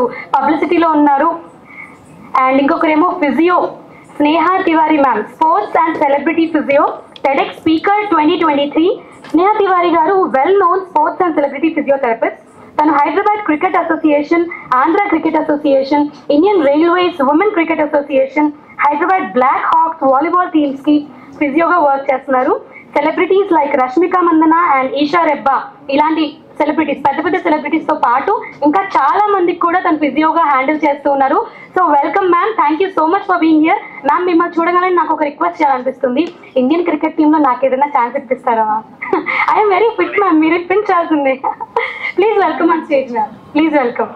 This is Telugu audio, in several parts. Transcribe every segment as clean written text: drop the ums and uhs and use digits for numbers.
ఇప్పుడు పబ్లిసిటీలో ఉన్నారు. అండ్ ఇంకొకరేమో physio Sneha Tiwari ma'am, sports and celebrity physio, TEDx speaker 2023. Sneha Tiwari గారు well known sports and celebrity physiotherapist. తను Hyderabad cricket association, Andhra cricket association, Indian railways women cricket association, Hyderabad black hawks volleyball teams కి ఫిజియోగా వర్క్ చేస్తున్నారు. Celebrities like Rashmika Mandanna and Eesha Rebba ఇలాంటి సెలబ్రిటీస్, పెద్ద పెద్ద సెలబ్రిటీస్ తో పాటు ఇంకా చాలా మందికి కూడా తను ఫిజియోగా హ్యాండిల్ చేస్తూ ఉన్నారు. So welcome ma'am, thank you so much for being here. Ma'am మిమ్మల్ని చూడగానే నాకు ఒక రిక్వెస్ట్ చేయాలనిపిస్తుంది. ఇండియన్ క్రికెట్ టీమ్ లో నాకు ఏదైనా ఛాన్స్ ఇప్పిస్తారా ma'am? I'm very fit ma'am, మీరు ఇప్పించాల్సిందే. Please welcome on stage ma'am, please welcome.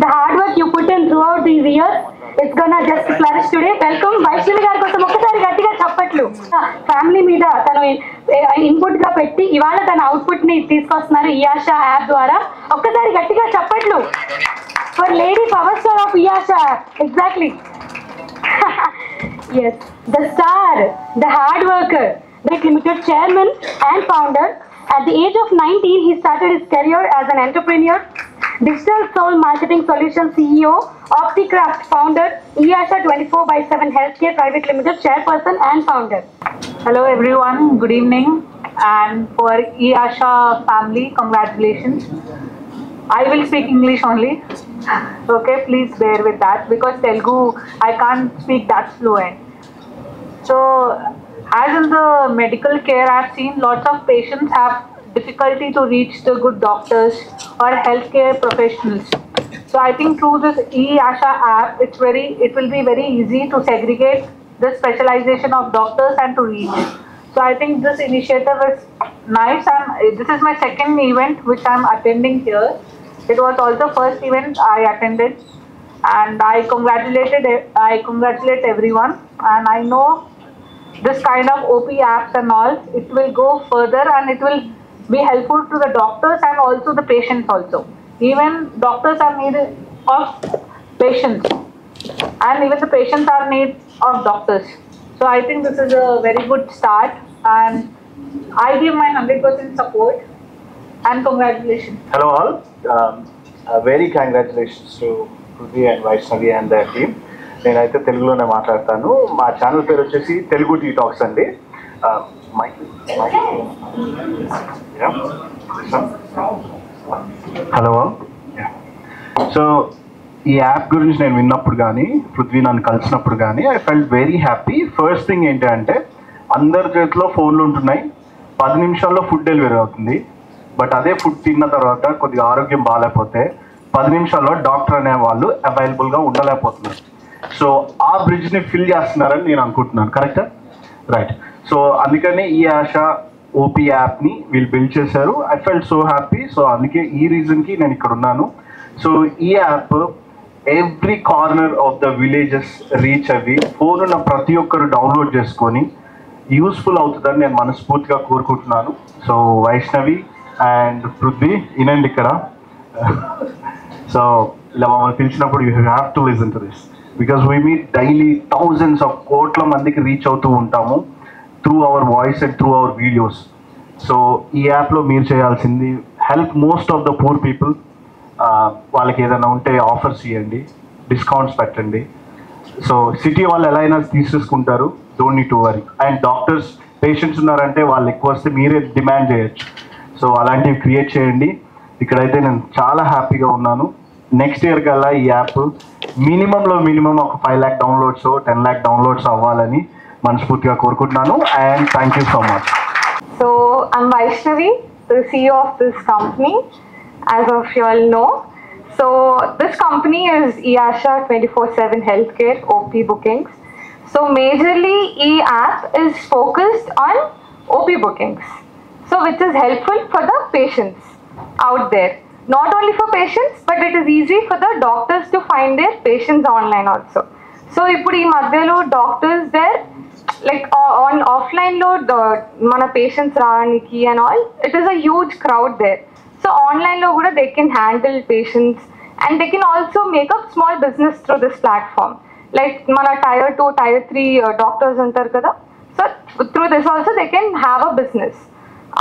The hard work you put in throughout these years, it's gonna just flourish today. Welcome. Vaishnavi గారి కోసం ఒక్కసారి గట్టిగా చప్పట్లు. ఫ్యామిలీ మీద తను ఇన్పుట్ గా పెట్టి ఇవాళ తన అవుట్పుట్ ని తీసుకొస్తున్నారు ఇయాషా యాప్ ద్వారా. ఒక్కసారి గట్టిగా చప్పట్లు for lady power star of ఇయాషా app. Exactly. Yes, the star, the hard worker, the limited chairman and founder. At the age of 19, he started his career as an entrepreneur, Digital Soul Marketing Solutions CEO, OptiCraft founder, Iyasha 24/7 Healthcare Private Limited chairperson and founder. Hello everyone, good evening, and for Iyasha family, congratulations. I will speak English only. Okay, please bear with that because Telugu I can't speak that fluent. So, as in the medical care, I've seen lots of patients have difficulty to reach the good doctors or healthcare professionals. So I think through this Iyasha app, it will be very easy to segregate the specialization of doctors and to reach. So I think this initiative is nice, and this is my second event which I'm attending here. It was also first event I attended, and I congratulate everyone, and I know this kind of OP apps and all, it will go further and it will be helpful to the doctors and also the patients also. Even doctors are needed of patients, and even the patients are need of doctors. So I think this is a very good start, and I give my 100% support and congratulations. Hello all, very congratulations to Prudvi and Vaishnavi and their team. నేనైతే తెలుగులోనే మాట్లాడతాను. మా ఛానల్ పేరు వచ్చేసి తెలుగు టీ టాక్స్ అండి. హలో. సో ఈ యాప్ గురించి నేను విన్నప్పుడు కానీ పృథ్వీ నన్ను కలిసినప్పుడు కానీ I felt very happy. First thing ఏంటి అంటే అందరి చేతిలో ఫోన్లు ఉంటున్నాయి, 10 నిమిషాల్లో ఫుడ్ డెలివరీ అవుతుంది. బట్ అదే ఫుడ్ తిన్న తర్వాత కొద్దిగా ఆరోగ్యం బాగాలేకపోతే 10 నిమిషాల్లో డాక్టర్ అనే వాళ్ళు అవైలబుల్గా ఉండలేకపోతున్నారు. సో ఆ బ్రిడ్జ్ని ఫిల్ చేస్తున్నారని నేను అనుకుంటున్నాను. కరెక్టా? రైట్. సో అందుకని ఈ ఆశా ఓపీ యాప్ని వీళ్ళు బిల్డ్ చేశారు. I felt so happy. So అందుకే ఈ రీజన్కి నేను ఇక్కడ ఉన్నాను. సో ఈ app every corner of the villages reach అవి ఫోన్ ఉన్న ప్రతి ఒక్కరు డౌన్లోడ్ చేసుకొని యూస్ఫుల్ అవుతుందని నేను మనస్ఫూర్తిగా కోరుకుంటున్నాను. సో వైష్ణవి అండ్ పృథ్వీ వినండి ఇక్కడ. సో ఇలా మమ్మల్ని పిలిచినప్పుడు you have to listen to this because we meet daily thousands of కోట్ల మందికి రీచ్ అవుతూ ఉంటాము through our voice and through our videos. So ఈ యాప్లో మీరు చేయాల్సింది help most of the poor people. వాళ్ళకి ఏదైనా ఉంటే ఆఫర్స్ ఇవ్వండి, డిస్కౌంట్స్ పెట్టండి. సో సిటీ వాళ్ళు ఎలా అయినా తీసేసుకుంటారు, don't need to worry. And doctors patients ఉన్నారంటే వాళ్ళు ఎక్కువ వస్తే మీరే డిమాండ్ చేయొచ్చు. సో అలాంటివి క్రియేట్ చేయండి. ఇక్కడైతే నేను చాలా హ్యాపీగా ఉన్నాను. నెక్స్ట్ ఇయర్ కల్లా ఈ యాప్ మినిమంలో మినిమం ఒక 5 lakh డౌన్లోడ్స్ 10 lakh డౌన్లోడ్స్ అవ్వాలని మనస్ఫూర్తిగా కోరుకుంటున్నాను. And thank you so much. So I'm Vaishnavi, the CEO of this company, as of you all know. So this company is Iyasha 24/7 Healthcare OP bookings. So majorly e-app is focused on OP bookings. So which is helpful for the patients out there. Not only for patients, but it is easy for the doctors to find their patients online also. So ఇప్పుడు ఈ మధ్యలో డాక్టర్స్ దేర్ లైక్ ఆన్ ఆఫ్లైన్లో మన పేషెంట్స్ రావడానికి and all it is a huge crowd there. So ఆన్లైన్లో కూడా they can handle patients and they can also make up small business through this platform. Like మన Tier 2, Tier 3 డాక్టర్స్ ఉంటారు కదా, so through this also they can have a business.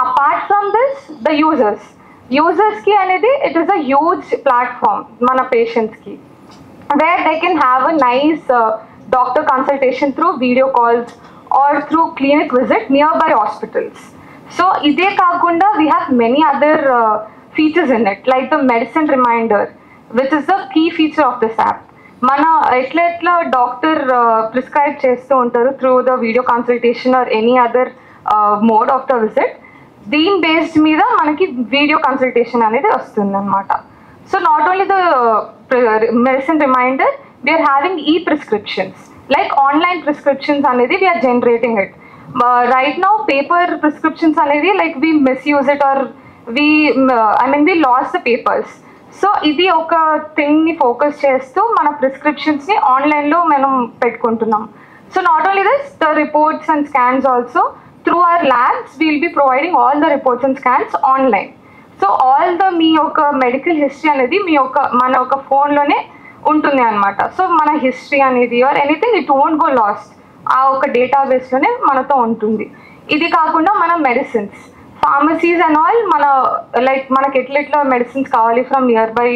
Apart from this, the users, users ki anedi, it is a huge platform mana patients ki, where they can have a nice doctor consultation through video calls or through clinic visit nearby hospitals. So ide kaakunda we have many other features in it, like the medicine reminder, which is the key feature of this app. Mana etla doctor prescribe chestu untaru through the video consultation or any other mode of the visit. Deen based meeda manaki video consultation anedi vastundi anamata. So not only the medicine reminder, we are having e-prescriptions, like online prescriptions anedi we are generating it. Right now paper prescriptions anedi, like we misuse it or we we lost the papers. So ఇది ఒక థింగ్ ని ఫోకస్ చేస్తూ మన ప్రిస్క్రిప్షన్స్ ని ఆన్లైన్ లో మనం పెట్టుకుంటున్నాం. So not only this, the reports and scans also through our labs will be providing all the reports and scans online. So all the మీ యొక్క మెడికల్ హిస్టరీ అనేది మన ఒక ఫోన్లోనే ఉంటుంది అనమాట. సో మన హిస్టరీ అనేది or anything it won't go last, ఆ ఒక డేటాబేస్లోనే మనతో ఉంటుంది. ఇది కాకుండా మన మెడిసిన్స్, ఫార్మసీస్ అండ్ ఆల్, మనకి ఎట్లా మెడిసిన్స్ కావాలి from nearby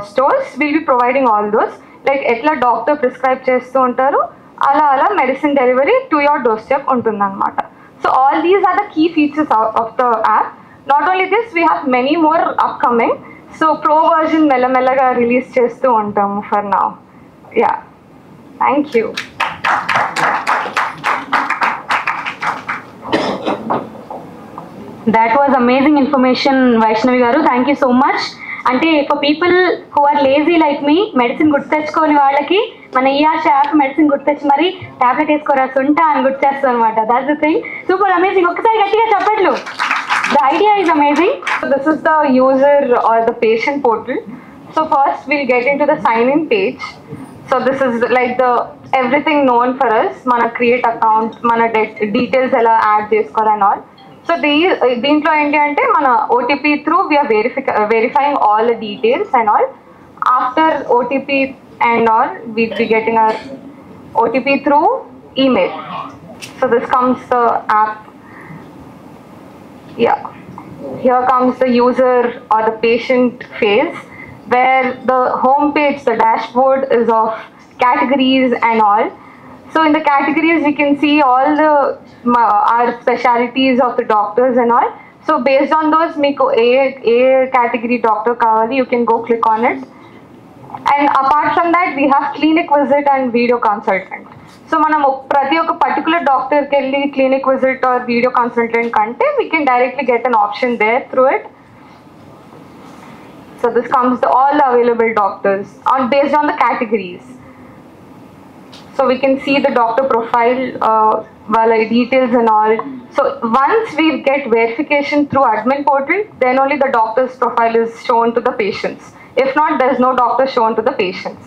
stores will be providing all those. Like ఎట్లా డాక్టర్ ప్రిస్క్రైబ్ చేస్తూ ఉంటారు అలా medicine delivery to your doorstep ఉంటుందన్నమాట. So all these are the key features of the app. Not only this, we have many more upcoming. So pro version మెల్లమెల్లగా రిలీజ్ చేస్తూ ఉంటాము for now. Yeah, thank you. That was amazing information, Vaishnavi garu. Thank you so much. అంటే for people who are lazy like me, medicine గుర్తు తెచ్చుకోని వాళ్ళకి మన ఈఆర్ష యాప్ మెడిసిన్ గుర్తు తెచ్చి మరి టాబ్లెట్ వేసుకోరా సుంటా అని గుర్తు చేస్తాం అనమాట. That's the thing. Super amazing. ఒక్కసారి గట్టిగా చెప్పట్లు. The idea is amazing. So this is the user or the patient portal. So first we'll get into the sign-in page. So this is like the everything known for us. Mana create account, mana details ela add cheskoru and all. So దీంట్లో ఏంటి అంటే మన OTP through we are verifying all the details and all. After OTP and all we'll be getting our OTP through email. So this comes the app. Yeah, here comes the user or the patient phase, where the home page, the dashboard is of categories and all. So in the categories we can see all the our specialties of the doctors and all. So based on those, meeku a category doctor kavali, you can go click on it. And apart from that, we have clinic visit and video consultant. So మనం ప్రతి ఒక్క పర్టికులర్ డాక్టర్కి వెళ్ళి clinic visit or video consultant కంటే we can directly get an option there through it. So this comes the all available doctors on based on the categories. So we can see the doctor profile, details and all. So once we get verification through admin portal, then only the doctor's profile is shown to the patients. If not, there's no doctor shown to the patients.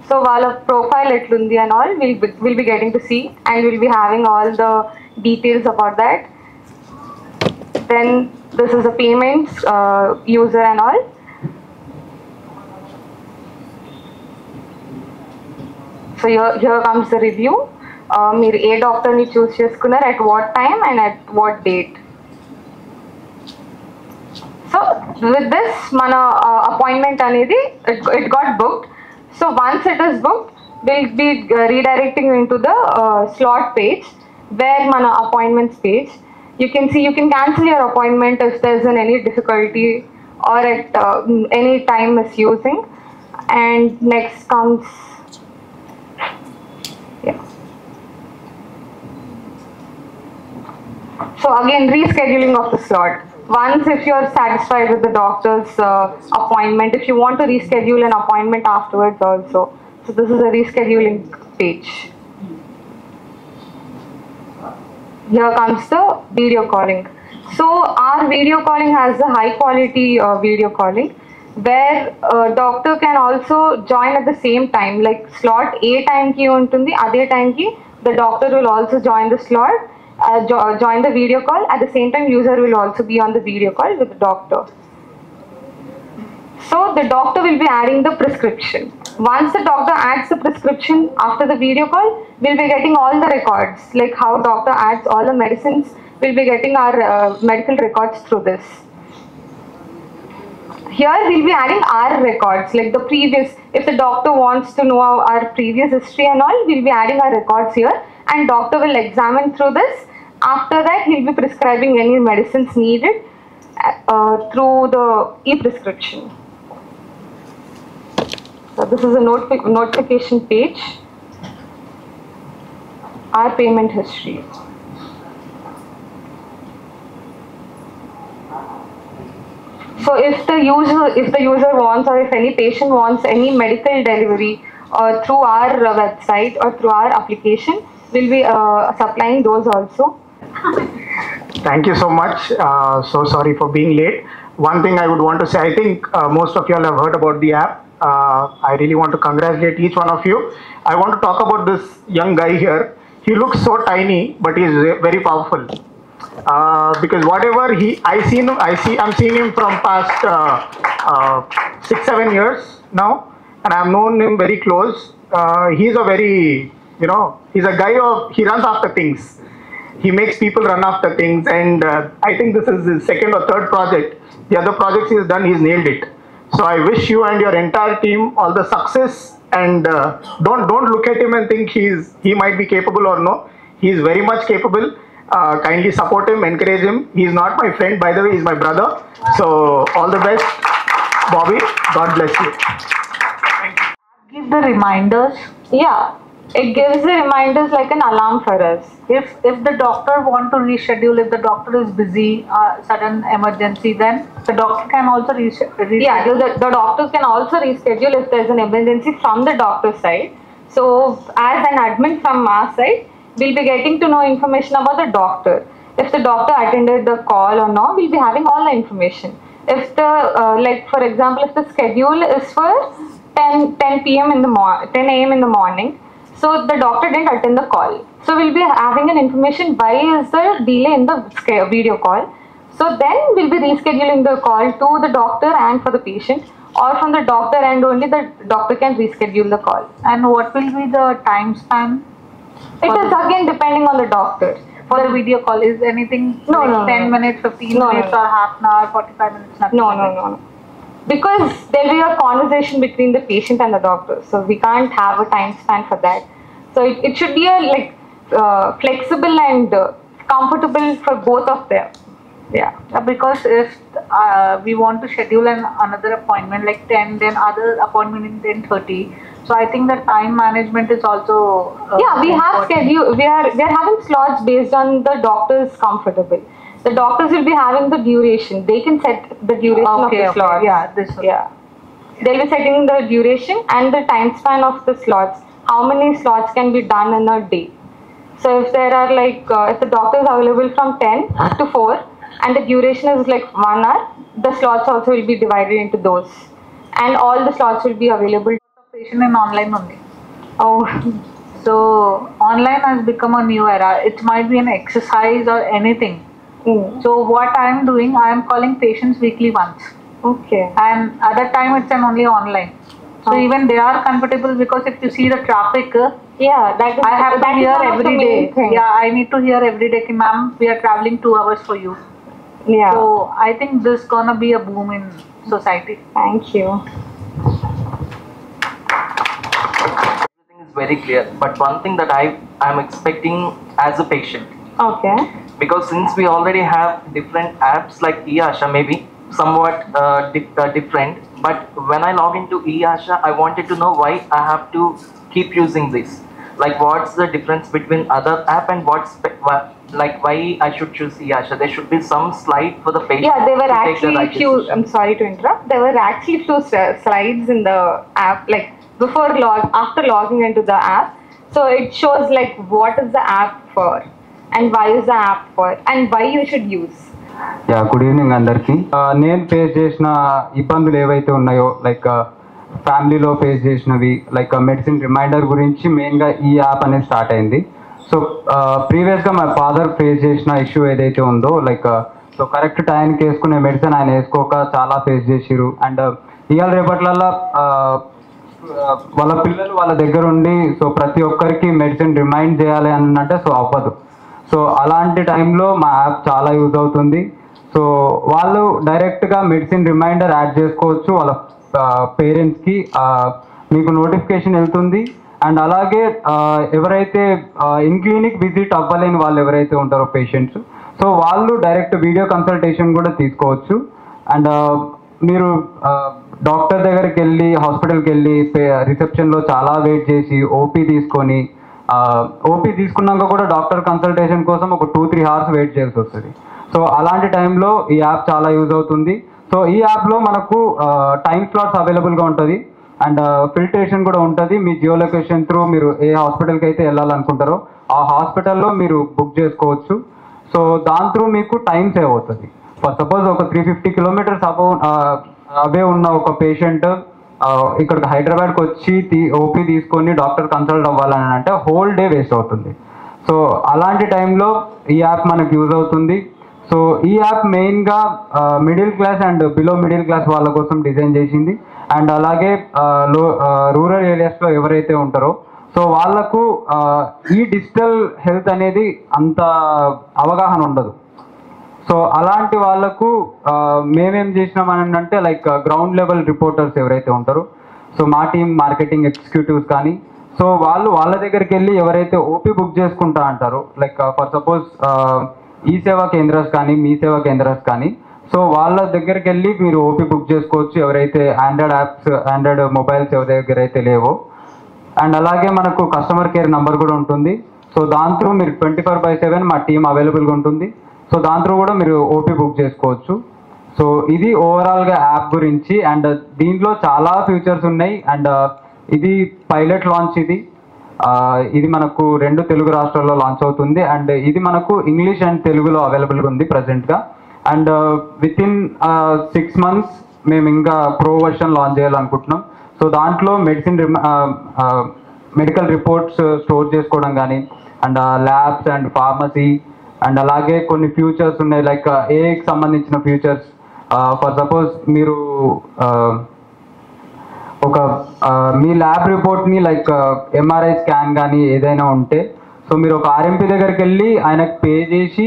So while profile etlundi and all, we'll be getting to see, and we'll be having all the details about that. Then this is the payments user and all. So here comes the review. మీరు ఏ డాక్టర్ని చూస్ చేసుకున్నారు, at what time and at what date. So with this మన appointment అనేది it got booked. So once it is booked, we'll be redirecting into the slot page, where mana appointments page. You can see you can cancel your appointment if there's any difficulty or at any time misusing. And next comes so again rescheduling of the slot. Once if you are satisfied with the doctor's appointment, if you want to reschedule an appointment afterwards also, so this is a rescheduling page. Here comes the video calling. So our video calling has a high quality video calling, where doctor can also join at the same time, like slot a time ki untundi, ade time ki the doctor will also join the slot, join the video call. At the same time, user will also be on the video call with the doctor. So the doctor will be adding the prescription. Once the doctor adds the prescription after the video call, we'll be getting all the records, like how doctor adds all the medicines. We'll be getting our medical records through this. here we'll be adding our records, like the previous, if the doctor wants to know our previous history and all, we'll be adding our records here, and doctor will examine through this. After that, he'll be prescribing any medicines needed through the e-prescription. So this is a notification page, our payment history. So if the user wants, or if any patient wants any medical delivery through our website or through our application, we'll be supplying those also. Thank you so much. So sorry for being late. One thing I would want to say, I think most of you all have heard about the app. I really want to congratulate each one of you. I want to talk about this young guy here. He looks so tiny, but he is very powerful. Because whatever I'm seeing him from past 6-7 years now, and I've known him very close. He's a very, he's a guy he runs after things. He makes people run after things, and I think this is his second or third project. The other projects he's done, he's nailed it. So I wish you and your entire team all the success, and don't look at him and think he might be capable or no. He's very much capable. Kindly support him, encourage him. He's not my friend, by the way, he's my brother. So all the best, Bobby. God bless you. Give the reminders. Yeah, it gives the reminders like an alarm for us. If the doctor want to reschedule, if the doctor is busy, sudden emergency, then the doctor can also reschedule. Yeah, the doctors can also reschedule if there's an emergency from the doctor's side. So as an admin from our side, we'll be getting to know information about the doctor. If the doctor attended the call or not, we'll be having all the information. If the, like for example, if the schedule is for 10 a.m. in the morning, so the doctor didn't attend the call. So we'll be having an information why is the delay in the video call. So then we'll be rescheduling the call to the doctor and for the patient, or from the doctor and only the doctor can reschedule the call. And what will be the time span? It is again depending on the doctor. For the video call, is anything No, like no, 10 no. minutes, 15 No, minutes, no. or half an hour, 45 minutes? Nothing No. like that. Because there will be a conversation between the patient and the doctor. So we can't have a time span for that. So it should be flexible and comfortable for both of them. Yeah. Because if we want to schedule another appointment like 10, then other appointment in 10:30. So I think the time management is also We have important. schedule. We are having slots based on the doctor's comfortable. The doctors will be having the duration. They can set the duration of the slot. Yeah, this one. Yeah. They'll be setting the duration and the time span of the slots. How many slots can be done in a day? So if there are if the doctor is available from 10 to 4 and the duration is like 1 hour, the slots also will be divided into those. And all the slots will be available. Patient in online only. Oh, So online has become a new era. It might be an exercise or anything. So what I am doing, I am calling patients weekly once. okay. And other time it's only online. So even they are comfortable, because if you see the traffic, Yeah, that is, I have to that is hear one of the every main day. thing. Yeah, I need to hear every day, ma'am, we are traveling 2 hours for you. Yeah. So I think this gonna be a boom in society. Thank you. Everything is very clear, but one thing that I'm expecting as a patient, Okay. because since we already have different apps like eAsha, maybe somewhat different, but when I log into eAsha, I wanted to know why I have to keep using this. Like, what's the difference between other app and why I should choose eAsha? There should be some slide for the patient. Yeah, there were to take the actually right few. decision. I'm sorry to interrupt. There were actually few slides in the app, like after logging into the app. So it shows like what is the app for, and why is the app for, and why you should use. Good evening అందరికీ. నేను ఫేస్ చేసిన ఇబ్బందులు ఏవైతే ఉన్నాయో, లైక్ ఫ్యామిలీలో ఫేస్ చేసినవి, లైక్ మెడిసిన్ రిమైండర్ గురించి మెయిన్గా ఈ యాప్ అనేది స్టార్ట్ అయింది. సో ప్రీవియస్గా మా ఫాదర్ ఫేస్ చేసిన ఇష్యూ ఏదైతే ఉందో, లైక్ సో కరెక్ట్ టైంకి వేసుకునే మెడిసిన్ ఆయన వేసుకోక చాలా ఫేస్ చేసిరు. అండ్ ఇవాళ రేపట్లల్లో వాళ్ళ పిల్లలు వాళ్ళ దగ్గర ఉండి సో ప్రతి ఒక్కరికి మెడిసిన్ రిమైండ్ చేయాలి అని అంటే సో అవ్వదు. సో అలాంటి టైంలో మా యాప్ చాలా యూజ్ అవుతుంది. సో సో వాళ్ళు డైరెక్ట్గా మెడిసిన్ రిమైండర్ యాడ్ చేసుకోవచ్చు వాళ్ళ పేరెంట్స్కి, మీకు నోటిఫికేషన్ వెళ్తుంది. అండ్ అలాగే ఎవరైతే ఇన్ క్లినిక్ విజిట్ అవ్వలేని వాళ్ళు ఎవరైతే ఉంటారో పేషెంట్స్, సో వాళ్ళు డైరెక్ట్ వీడియో కన్సల్టేషన్ కూడా తీసుకోవచ్చు. అండ్ మీరు డాక్టర్ దగ్గరికి వెళ్ళి హాస్పిటల్కి వెళ్ళి రిసెప్షన్లో చాలా వెయిట్ చేసి ఓపీ తీసుకున్నాక కూడా డాక్టర్ కన్సల్టేషన్ కోసం ఒక 2-3 hours వెయిట్ చేయాల్సి వస్తుంది. సో అలాంటి టైంలో ఈ యాప్ చాలా యూజ్ అవుతుంది. సో ఈ యాప్లో మనకు టైం స్లాట్స్ అవైలబుల్గా ఉంటుంది అండ్ ఫిల్టరేషన్ కూడా ఉంటుంది. మీ జియో లొకేషన్ త్రూ మీరు ఏ హాస్పిటల్కి అయితే వెళ్ళాలనుకుంటారో ఆ హాస్పిటల్లో మీరు బుక్ చేసుకోవచ్చు. సో దాని త్రూ మీకు టైం సేవ్ అవుతుంది. ఫర్ సపోజ్ ఒక 350 kilometers అవే ఉన్న ఒక పేషెంట్ ఇక్కడికి హైదరాబాద్కి వచ్చి ఓపీ తీసుకొని డాక్టర్ కన్సల్ట్ అవ్వాలని అంటే హోల్ డే వేస్ట్ అవుతుంది. సో అలాంటి టైంలో ఈ యాప్ మనకు యూజ్ అవుతుంది. సో ఈ యాప్ మెయిన్గా middle class and below middle class వాళ్ళ కోసం డిజైన్ చేసింది. అండ్ అలాగే రూరల్ ఏరియాస్లో ఎవరైతే ఉంటారో సో వాళ్ళకు ఈ డిజిటల్ హెల్త్ అనేది అంత అవగాహన ఉండదు. సో అలాంటి వాళ్ళకు మేమేం చేసినామని అంటే లైక్ గ్రౌండ్ లెవెల్ రిపోర్టర్స్ ఎవరైతే ఉంటారో, సో మా టీం మార్కెటింగ్ ఎగ్జిక్యూటివ్స్ కానీ, సో వాళ్ళ దగ్గరికి వెళ్ళి ఎవరైతే ఓపీ బుక్ చేసుకుంటా అంటారో లైక్ ఫర్ సపోజ్ ఈ సేవా కేంద్రాస్ కానీ మీ సేవా కేంద్రాస్ కానీ, సో వాళ్ళ దగ్గరికి వెళ్ళి మీరు ఓపీ బుక్ చేసుకోవచ్చు ఎవరైతే ఆండ్రాయిడ్ మొబైల్స్ ఎవరి దగ్గర అయితే లేవో. అండ్ అలాగే మనకు కస్టమర్ కేర్ నెంబర్ కూడా ఉంటుంది. సో దాని త్రూ మీరు 24/7 మా టీం అవైలబుల్గా ఉంటుంది. సో దాని త్రూ కూడా మీరు ఓపీ బుక్ చేసుకోవచ్చు. సో ఇది ఓవరాల్గా యాప్ గురించి. అండ్ దీంట్లో చాలా ఫీచర్స్ ఉన్నాయి. అండ్ ఇది పైలట్ లాంచ్, ఇది మనకు 2 తెలుగు రాష్ట్రాల్లో లాంచ్ అవుతుంది. అండ్ ఇది మనకు ఇంగ్లీష్ అండ్ తెలుగులో అవైలబుల్గా ఉంది ప్రజెంట్గా. అండ్ వితిన్ 6 months మేము ఇంకా ప్రో వర్షన్ లాంచ్ చేయాలనుకుంటున్నాం. సో దాంట్లో మెడికల్ రిపోర్ట్స్ స్టోర్ చేసుకోవడం కానీ, and labs and pharmacy, and అలాగే కొన్ని ఫ్యూచర్స్ ఉన్నాయి లైక్ ఏఐకి సంబంధించిన ఫ్యూచర్స్. ఫర్ సపోజ్ మీరు ఒక మీ ల్యాబ్ రిపోర్ట్ని లైక్ ఎంఆర్ఐ స్కాన్ కానీ ఏదైనా ఉంటే, సో మీరు ఒక ఆర్ఎంపీ దగ్గరికి వెళ్ళి ఆయనకు పే చేసి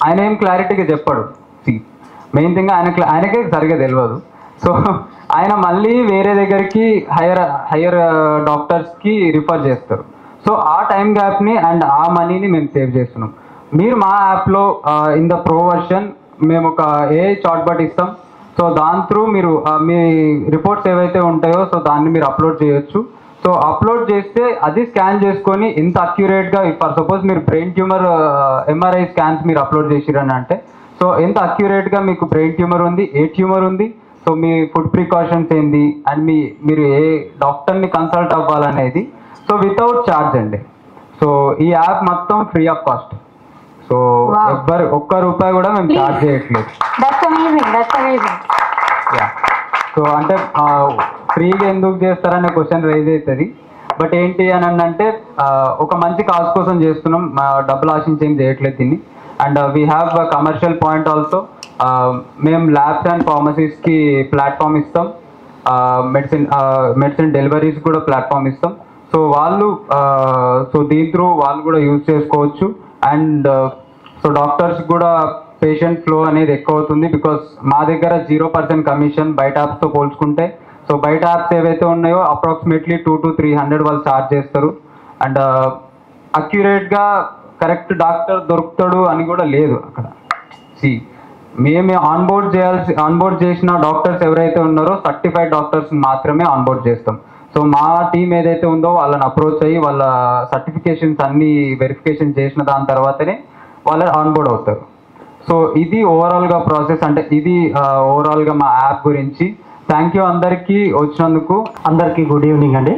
ఆయన ఏం క్లారిటీగా చెప్పాడు. మెయిన్ థింగ్ ఆయనకే సరిగా తెలియదు. సో ఆయన మళ్ళీ వేరే దగ్గరికి హయ్యర్ డాక్టర్స్కి రిఫర్ చేస్తారు. సో ఆ టైం గ్యాప్ని అండ్ ఆ మనీని మేము సేవ్ చేస్తున్నాం. మీరు మా యాప్లో ఇన్ ద ప్రో వర్షన్ మేము ఒక ఏఐ చాట్బాట్ ఇస్తాం. సో దాని త్రూ మీరు మీ రిపోర్ట్స్ ఏవైతే ఉంటాయో సో దాన్ని మీరు అప్లోడ్ చేయొచ్చు. సో అప్లోడ్ చేస్తే అది స్కాన్ చేసుకొని ఎంత అక్యురేట్గా, ఫర్ సపోజ్ మీరు బ్రెయిన్ ట్యూమర్ ఎంఆర్ఐ స్కాన్స్ మీరు అప్లోడ్ చేసిరని అంటే, సో ఎంత అక్యురేట్గా మీకు బ్రెయిన్ ట్యూమర్ ఉంది, ఏ ట్యూమర్ ఉంది, సో మీ ఫుడ్ ప్రికాషన్స్ ఏంది, అండ్ మీరు ఏ డాక్టర్ని కన్సల్ట్ అవ్వాలనేది, సో వితౌట్ ఛార్జ్ అండి. సో ఈ యాప్ మొత్తం ఫ్రీ ఆఫ్ కాస్ట్. సో ఒక్క రూపాయి కూడా మేము ఛార్జ్ చేయట్లేదు. సో అంటే ఫ్రీగా ఎందుకు చేస్తారనే క్వశ్చన్ రైజ్ అవుతుంది. బట్ ఏంటి అని అంటే ఒక మంచి కాజ్ కోసం చేస్తున్నాం, డబ్బులు ఆశించి ఏం చేయట్లేదు దీన్ని. And we have commercial point also. మేము ల్యాబ్స్ అండ్ ఫార్మసీస్కి ప్లాట్ఫామ్ ఇస్తాం, మెడిసిన్ డెలివరీస్ కూడా ప్లాట్ఫామ్ ఇస్తాం. సో వాళ్ళు సో దీని త్రూ వాళ్ళు కూడా యూజ్ చేసుకోవచ్చు. అండ్ సో డాక్టర్స్ కూడా పేషెంట్ ఫ్లో అనేది ఎక్కువ అవుతుంది. బికాస్ మా దగ్గర 0% కమిషన్ బయట యాప్స్తో పోల్చుకుంటే. సో బయట యాప్స్ ఏవైతే ఉన్నాయో అప్రాక్సిమేట్లీ 200 to 300 వాళ్ళు ఛార్జ్ చేస్తారు. అండ్ అక్యురేట్గా కరెక్ట్ డాక్టర్ దొరుకుతాడు అని కూడా లేదు అక్కడ. మేము ఆన్బోర్డ్ చేసిన డాక్టర్స్ ఎవరైతే ఉన్నారో సర్టిఫైడ్ డాక్టర్స్ మాత్రమే ఆన్బోర్డ్ చేస్తాం. సో మా టీం ఏదైతే ఉందో వాళ్ళని అప్రోచ్ అయ్యి వాళ్ళ సర్టిఫికేషన్స్ అన్ని వెరిఫికేషన్ చేసిన దాని తర్వాతనే వాళ్ళు ఆన్బోర్డ్ అవుతారు. సో ఇది ఓవరాల్గా ప్రాసెస్. అంటే ఇది ఓవరాల్గా మా యాప్ గురించి. థ్యాంక్ యూ అందరికీ వచ్చినందుకు. అందరికీ గుడ్ ఈవినింగ్ అండి.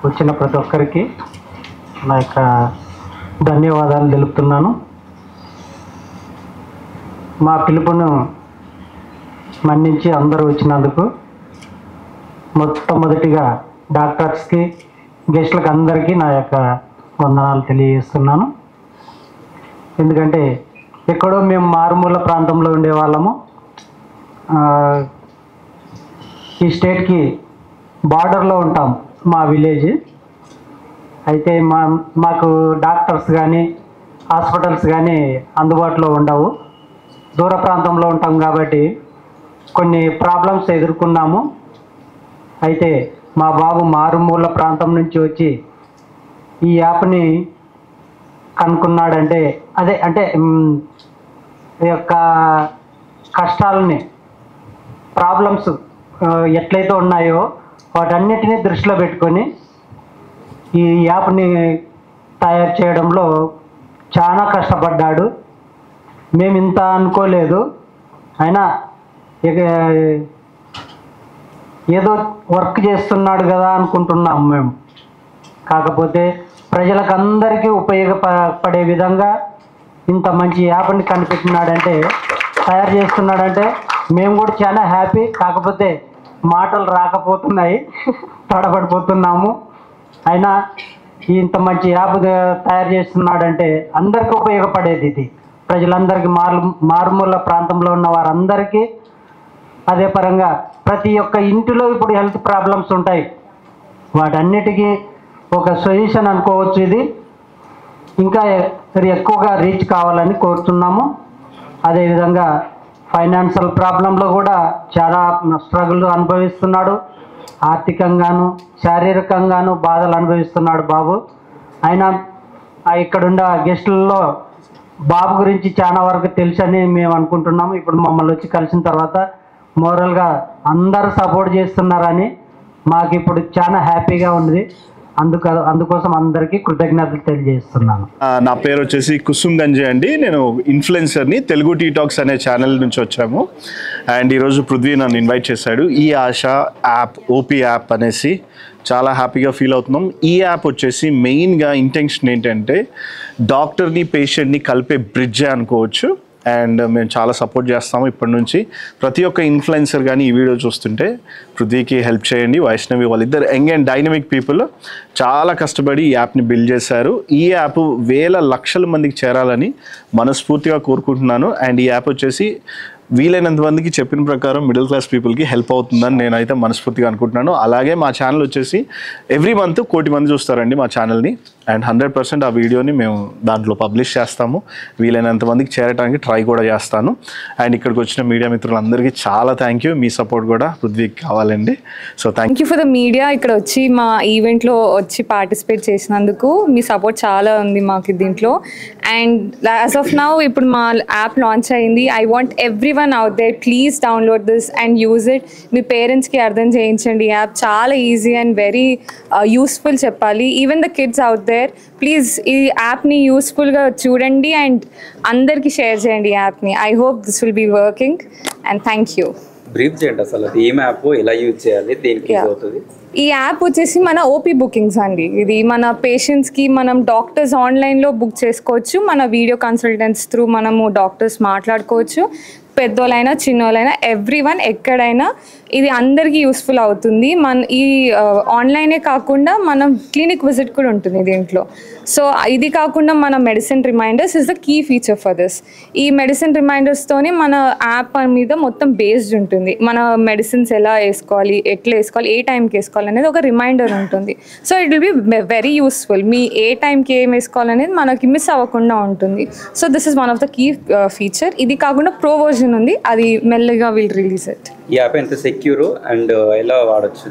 వచ్చిన ప్రతి ఒక్కరికి నా యొక్క ధన్యవాదాలు తెలుపుతున్నాను. మా పిలుపును మన్నించి అందరూ వచ్చినందుకు మొట్టమొదటిగా డాక్టర్స్కి, గెస్ట్లకు అందరికీ నా యొక్క వందనాలు తెలియజేస్తున్నాను. ఎందుకంటే ఎక్కడో మేము మారుమూల ప్రాంతంలో ఉండేవాళ్ళము. ఈ స్టేట్కి బార్డర్లో ఉంటాం మా విలేజ్. అయితే మాకు డాక్టర్స్ కానీ హాస్పిటల్స్ కానీ అందుబాటులో ఉండవు. దూర ప్రాంతంలో ఉంటాం కాబట్టి కొన్ని ప్రాబ్లమ్స్ ఎదుర్కొన్నాము. అయితే మా బాబు మారుమూల ప్రాంతం నుంచి వచ్చి ఈ యాప్ని కనుక్కున్నాడంటే ఈ యొక్క కష్టాలని, ప్రాబ్లమ్స్ ఎట్లయితే ఉన్నాయో వాటన్నిటినీ దృష్టిలో పెట్టుకొని ఈ యాప్ని తయారు చేయడంలో చాలా కష్టపడ్డాడు. మేము ఇంత అనుకోలేదు. అయినా ఏదో వర్క్ చేస్తున్నాడు కదా అనుకుంటున్నాం మేము. కాకపోతే ప్రజలకు అందరికీ ఉపయోగపడే విధంగా ఇంత మంచి యాప్ని కనిపెట్టినాడంటే, తయారు చేస్తున్నాడంటే మేము కూడా చాలా హ్యాపీ. కాకపోతే మాటలు రాకపోతున్నాయి, తడబడిపోతున్నాము. అయినా ఇంత మంచి యాప్ తయారు చేస్తున్నాడంటే అందరికీ ఉపయోగపడేది ఇది. ప్రజలందరికీ, మారుమూల ప్రాంతంలో ఉన్న వారందరికీ. అదే పరంగా ప్రతి ఒక్క ఇంటిలో ఇప్పుడు హెల్త్ ప్రాబ్లమ్స్ ఉంటాయి. వాటన్నిటికీ ఒక సొల్యూషన్ అనుకోవచ్చు ఇది. ఇంకా ఎక్కువగా రీచ్ కావాలని కోరుతున్నాము. అదేవిధంగా ఫైనాన్షియల్ ప్రాబ్లంలో కూడా చాలా స్ట్రగుల్ అనుభవిస్తున్నాడు. ఆర్థికంగాను శారీరకంగాను బాధలు అనుభవిస్తున్నాడు బాబు. అయినా ఇక్కడున్న గెస్టులలో బాబు గురించి చాలా వరకు తెలుసని మేము అనుకుంటున్నాము. ఇప్పుడు మమ్మల్ని వచ్చి కలిసిన తర్వాత మోరల్గా అందరూ సపోర్ట్ చేస్తున్నారని మాకు ఇప్పుడు చాలా హ్యాపీగా ఉంది. అందుకోసం అందరికీ కృతజ్ఞతలు తెలియజేస్తున్నాను. నా పేరు వచ్చేసి కుసుమ్ గంజే అండి. నేను ఇన్ఫ్లుయెన్సర్ని. తెలుగు టీటాక్స్ అనే ఛానల్ నుంచి వచ్చాము. అండ్ ఈరోజు పృథ్వీ నన్ను ఇన్వైట్ చేశాడు. ఈ ఆశ యాప్, ఓపీ యాప్ అనేసి చాలా హ్యాపీగా ఫీల్ అవుతున్నాం. ఈ యాప్ వచ్చేసి మెయిన్గా ఇంటెన్షన్ ఏంటంటే డాక్టర్ని పేషెంట్ని కలిపే బ్రిడ్జ్ అనుకోవచ్చు. అండ్ మేము చాలా సపోర్ట్ చేస్తాము ఇప్పటి నుంచి. ప్రతి ఒక్క ఇన్ఫ్లుయెన్సర్ కానీ ఈ వీడియో చూస్తుంటే పృథ్వీకి హెల్ప్ చేయండి. వైష్ణవి వాళ్ళిద్దరు యంగ్ అండ్ డైనమిక్ పీపుల్ చాలా కష్టపడి ఈ యాప్ని బిల్డ్ చేశారు. ఈ యాప్ వేల లక్షల మందికి చేరాలని మనస్ఫూర్తిగా కోరుకుంటున్నాను. అండ్ ఈ యాప్ వచ్చేసి వీలైనంత మందికి చెప్పిన ప్రకారం మిడిల్ క్లాస్ పీపుల్కి హెల్ప్ అవుతుందని నేనైతే మనస్ఫూర్తిగా అనుకుంటున్నాను. అలాగే మా ఛానల్ వచ్చేసి ఎవ్రీ మంత్ 1 కోటి మంది చూస్తారండి మా ఛానల్ని. అండ్ 100% ఆ వీడియోని మేము దాంట్లో పబ్లిష్ చేస్తాము. వీలైనంత మందికి చేరడానికి ట్రై కూడా చేస్తాను. అండ్ ఇక్కడికి వచ్చిన మీడియా మిత్రులందరికీ చాలా థ్యాంక్ యూ. మీ సపోర్ట్ కూడా పృథ్వీకి కావాలండి. So thank you for the media. ఇక్కడ వచ్చి మా ఈవెంట్లో వచ్చి పార్టిసిపేట్ చేసినందుకు మీ సపోర్ట్ చాలా ఉంది మాకు దీంట్లో. అండ్ యాజ్ ఆఫ్ నౌ ఇప్పుడు మా యాప్ లాంచ్ అయింది. I want everyone out there, please download this and use it. మీ పేరెంట్స్కి అర్థం చేయించండి. ఈ యాప్ చాలా ఈజీ అండ్ వెరీ యూస్ఫుల్ చెప్పాలి. Even the kids out there, please ఈ యాప్ని యూస్ఫుల్గా చూడండి అండ్ అందరికీ షేర్ చేయండి ఈ యాప్ని. I hope this will be working and thank you. Brief చేయండి అసలు ఏం యాప్, ఎలా యూజ్ చేయాలి, దేనికి యూజ్ అవుతుంది? ఈ యాప్ వచ్చేసి మన ఓపీ బుకింగ్స్ అండి. ఇది మన పేషెంట్స్కి మనం డాక్టర్స్ ఆన్లైన్లో బుక్ చేసుకోవచ్చు. మన వీడియో కన్సల్టెంట్స్ త్రూ మనము డాక్టర్స్ మాట్లాడుకోవచ్చు. పెద్దోళ్ళైనా చిన్నోళ్ళైనా ఎవ్రీవన్ ఎక్కడైనా ఇది అందరికీ యూస్ఫుల్ అవుతుంది. ఈ ఆన్లైనే కాకుండా మనం క్లినిక్ విజిట్ కూడా ఉంటుంది దీంట్లో. సో ఇది కాకుండా మన medicine reminders is the key feature for this. ఈ మెడిసిన్ రిమైండర్స్తోనే మన యాప్ మీద మొత్తం బేస్డ్ ఉంటుంది. మన మెడిసిన్స్ ఎలా వేసుకోవాలి, ఎట్లా వేసుకోవాలి, ఏ టైంకి వేసుకోవాలి అనేది ఒక రిమైండర్ ఉంటుంది. So it will be very useful. మీ ఏ టైంకి ఏం వేసుకోవాలనేది మనకి మిస్ అవ్వకుండా ఉంటుంది. So this is one of the key feature. ఇది కాకుండా ప్రో వర్జన్ ఉంది, అది మెల్లగా విల్ రిలీజ్ ఇట్. ఈ యాప్ ఎంత సెక్యూర్ అండ్ ఎలా వాడొచ్చు?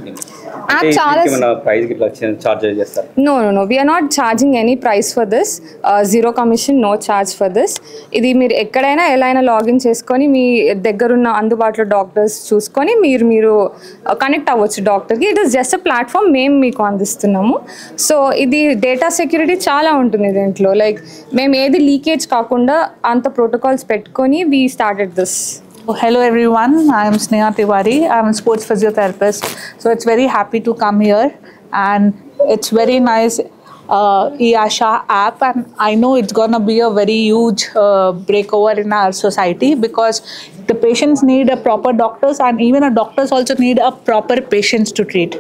ప్రైస్ గిట్లా చార్జ్ చేస్తారు? No, we are not charging any price for this. Zero commission, no charge for this. ఇది మీరు ఎక్కడైనా ఎలా అయినా లాగిన్ చేసుకొని మీ దగ్గరున్న అందుబాటులో డాక్టర్స్ చూసుకొని మీరు కనెక్ట్ అవ్వచ్చు డాక్టర్కి. It is just a platform మేము మీకు అందిస్తున్నాము. సో ఇది డేటా సెక్యూరిటీ చాలా ఉంటుంది దీంట్లో. లైక్ మేము ఏది లీకేజ్ కాకుండా అంత ప్రోటోకాల్స్ పెట్టుకొని we started this. Hello everyone, I am Sneha Tiwari. I am a sports physiotherapist. So it's very happy to come here and it's very nice eAsha app, and I know it's gonna be a very huge breakover in our society because the patients need a proper doctors and even a doctors also need a proper patients to treat.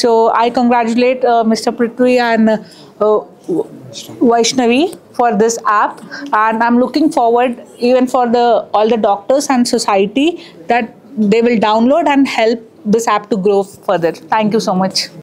So I congratulate Mr. Prithvi and Vaishnavi for this app, and I'm looking forward even for all the doctors and society that they will download and help this app to grow further. Thank you so much.